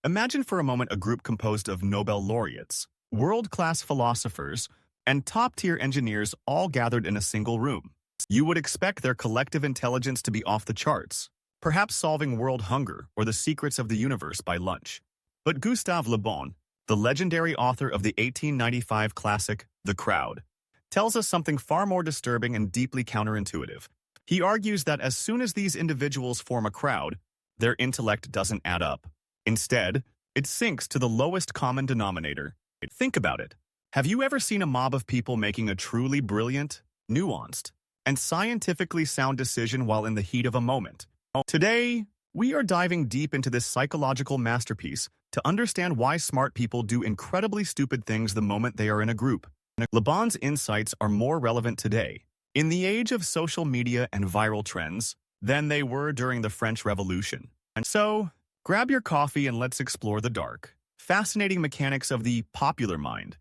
Imagine for a moment a group composed of Nobel laureates, world-class philosophers, and top-tier engineers all gathered in a single room. You would expect their collective intelligence to be off the charts, perhaps solving world hunger or the secrets of the universe by lunch. But Gustave Le Bon, the legendary author of the 1895 classic The Crowd, tells us something far more disturbing and deeply counterintuitive. He argues that as soon as these individuals form a crowd, their intellect doesn't add up. Instead, it sinks to the lowest common denominator. Think about it. Have you ever seen a mob of people making a truly brilliant, nuanced, and scientifically sound decision while in the heat of a moment? Today, we are diving deep into this psychological masterpiece to understand why smart people do incredibly stupid things the moment they are in a group. Le Bon's insights are more relevant today, in the age of social media and viral trends, than they were during the French Revolution. And so, grab your coffee and let's explore the dark, fascinating mechanics of the popular mind,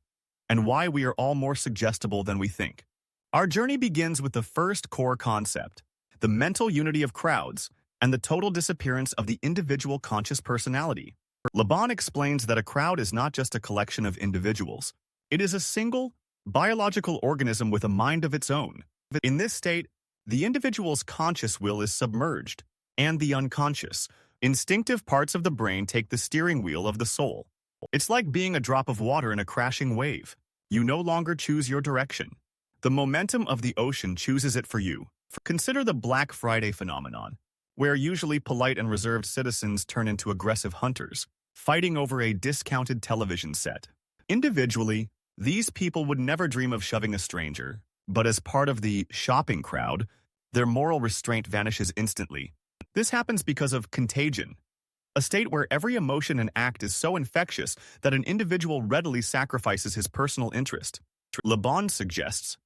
and why we are all more suggestible than we think. Our journey begins with the first core concept, the mental unity of crowds, and the total disappearance of the individual conscious personality. Le Bon explains that a crowd is not just a collection of individuals. It is a single, biological organism with a mind of its own. In this state, the individual's conscious will is submerged, and the unconscious, instinctive parts of the brain take the steering wheel of the soul. It's like being a drop of water in a crashing wave. You no longer choose your direction. The momentum of the ocean chooses it for you. Consider the Black Friday phenomenon, where usually polite and reserved citizens turn into aggressive hunters, fighting over a discounted television set. Individually, these people would never dream of shoving a stranger, but as part of the shopping crowd, their moral restraint vanishes instantly. This happens because of contagion, a state where every emotion and act is so infectious that an individual readily sacrifices his personal interest. Le Bon suggests,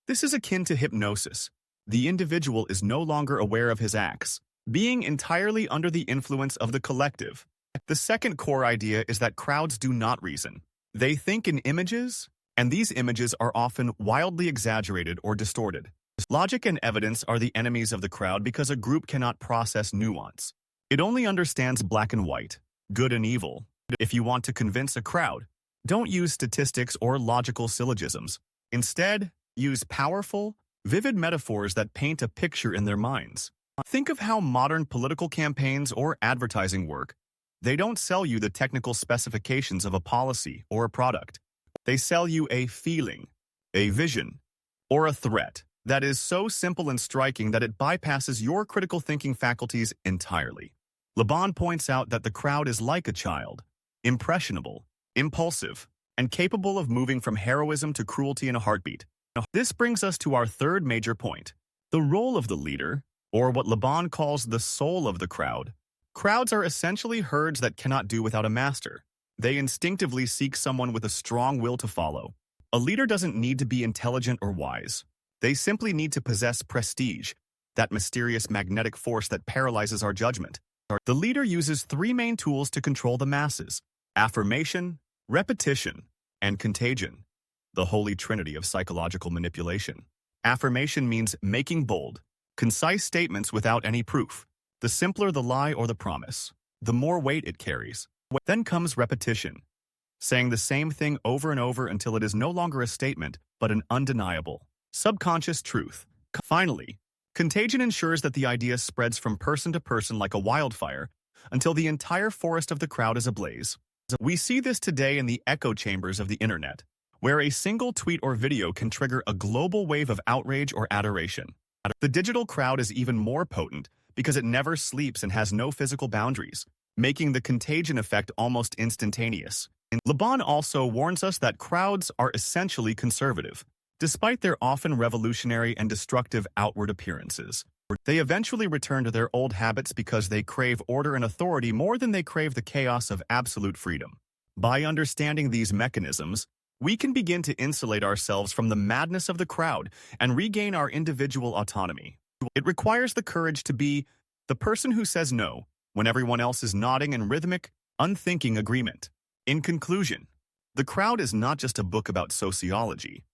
this is akin to hypnosis. The individual is no longer aware of his acts, being entirely under the influence of the collective. The second core idea is that crowds do not reason. They think in images, and these images are often wildly exaggerated or distorted. Logic and evidence are the enemies of the crowd because a group cannot process nuance. It only understands black and white, good and evil. If you want to convince a crowd, don't use statistics or logical syllogisms. Instead, use powerful, vivid metaphors that paint a picture in their minds. Think of how modern political campaigns or advertising work. They don't sell you the technical specifications of a policy or a product. They sell you a feeling, a vision, or a threat that is so simple and striking that it bypasses your critical thinking faculties entirely. Le Bon points out that the crowd is like a child, impressionable, impulsive, and capable of moving from heroism to cruelty in a heartbeat. This brings us to our third major point, the role of the leader, or what Le Bon calls the soul of the crowd. Crowds are essentially herds that cannot do without a master. They instinctively seek someone with a strong will to follow. A leader doesn't need to be intelligent or wise. They simply need to possess prestige, that mysterious magnetic force that paralyzes our judgment. The leader uses three main tools to control the masses: affirmation, repetition, and contagion, the holy trinity of psychological manipulation. Affirmation means making bold, concise statements without any proof. The simpler the lie or the promise, the more weight it carries. Then comes repetition, saying the same thing over and over until it is no longer a statement, but an undeniable, subconscious truth. Finally, contagion ensures that the idea spreads from person to person like a wildfire until the entire forest of the crowd is ablaze. We see this today in the echo chambers of the internet, where a single tweet or video can trigger a global wave of outrage or adoration. The digital crowd is even more potent because it never sleeps and has no physical boundaries, making the contagion effect almost instantaneous. Le Bon also warns us that crowds are essentially conservative, despite their often revolutionary and destructive outward appearances. They eventually return to their old habits because they crave order and authority more than they crave the chaos of absolute freedom. By understanding these mechanisms, we can begin to insulate ourselves from the madness of the crowd and regain our individual autonomy. It requires the courage to be the person who says no when everyone else is nodding in rhythmic, unthinking agreement. In conclusion, The Crowd is not just a book about sociology.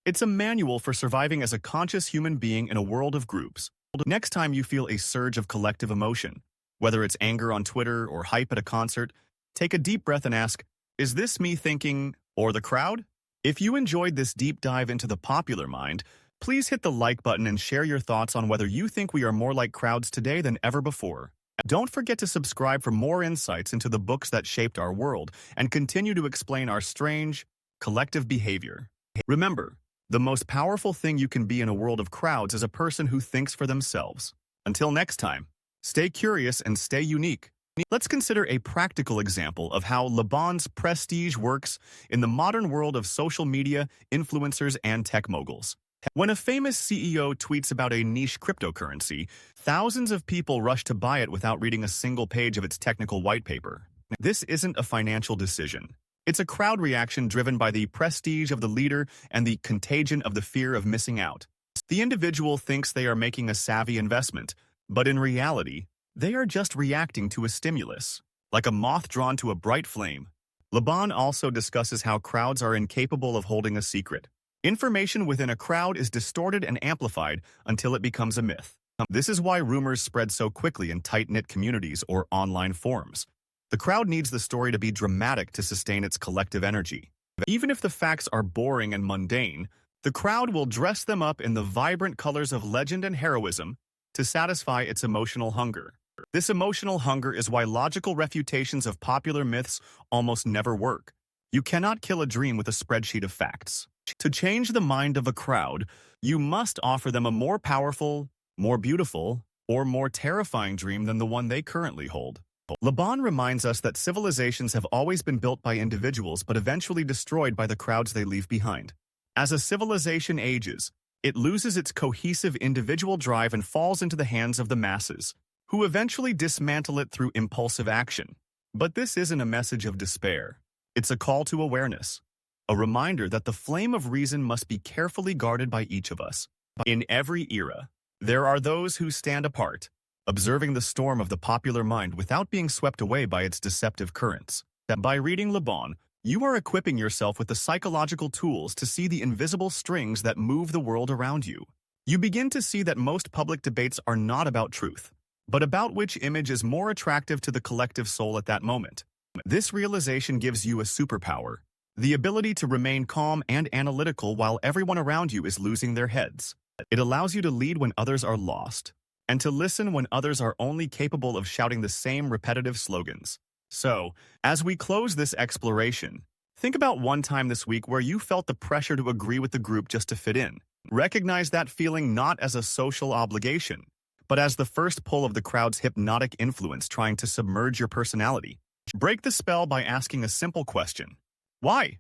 It's a manual for surviving as a conscious human being in a world of groups. Next time you feel a surge of collective emotion, whether it's anger on Twitter or hype at a concert, Take a deep breath and ask, is this me thinking or the crowd? If you enjoyed this deep dive into the popular mind, please hit the like button and share your thoughts on whether you think we are more like crowds today than ever before. Don't forget to subscribe for more insights into the books that shaped our world and continue to explain our strange, collective behavior. Remember, the most powerful thing you can be in a world of crowds is a person who thinks for themselves. Until next time, stay curious and stay unique. Let's consider a practical example of how Le Bon's prestige works in the modern world of social media, influencers, and tech moguls. When a famous CEO tweets about a niche cryptocurrency, thousands of people rush to buy it without reading a single page of its technical white paper. This isn't a financial decision. It's a crowd reaction driven by the prestige of the leader and the contagion of the fear of missing out. The individual thinks they are making a savvy investment, but in reality, they are just reacting to a stimulus, like a moth drawn to a bright flame. Le Bon also discusses how crowds are incapable of holding a secret. Information within a crowd is distorted and amplified until it becomes a myth. This is why rumors spread so quickly in tight-knit communities or online forums. The crowd needs the story to be dramatic to sustain its collective energy. Even if the facts are boring and mundane, the crowd will dress them up in the vibrant colors of legend and heroism to satisfy its emotional hunger. This emotional hunger is why logical refutations of popular myths almost never work. You cannot kill a dream with a spreadsheet of facts. To change the mind of a crowd, you must offer them a more powerful, more beautiful, or more terrifying dream than the one they currently hold. Le Bon reminds us that civilizations have always been built by individuals but eventually destroyed by the crowds they leave behind. As a civilization ages, it loses its cohesive individual drive and falls into the hands of the masses, who eventually dismantle it through impulsive action. But this isn't a message of despair. It's a call to awareness, a reminder that the flame of reason must be carefully guarded by each of us. In every era, there are those who stand apart, observing the storm of the popular mind without being swept away by its deceptive currents. That by reading Le Bon, you are equipping yourself with the psychological tools to see the invisible strings that move the world around you. You begin to see that most public debates are not about truth, but about which image is more attractive to the collective soul at that moment. This realization gives you a superpower, the ability to remain calm and analytical while everyone around you is losing their heads. It allows you to lead when others are lost, and to listen when others are only capable of shouting the same repetitive slogans. So, as we close this exploration, think about one time this week where you felt the pressure to agree with the group just to fit in. Recognize that feeling not as a social obligation, but as the first pull of the crowd's hypnotic influence trying to submerge your personality. Break the spell by asking a simple question. Why?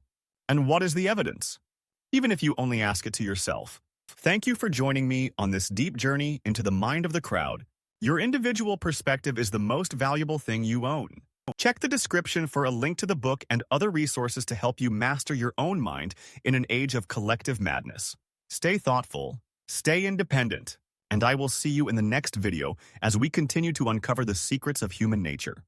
And what is the evidence? Even if you only ask it to yourself. Thank you for joining me on this deep journey into the mind of the crowd. Your individual perspective is the most valuable thing you own. Check the description for a link to the book and other resources to help you master your own mind in an age of collective madness. Stay thoughtful, stay independent, and I will see you in the next video as we continue to uncover the secrets of human nature.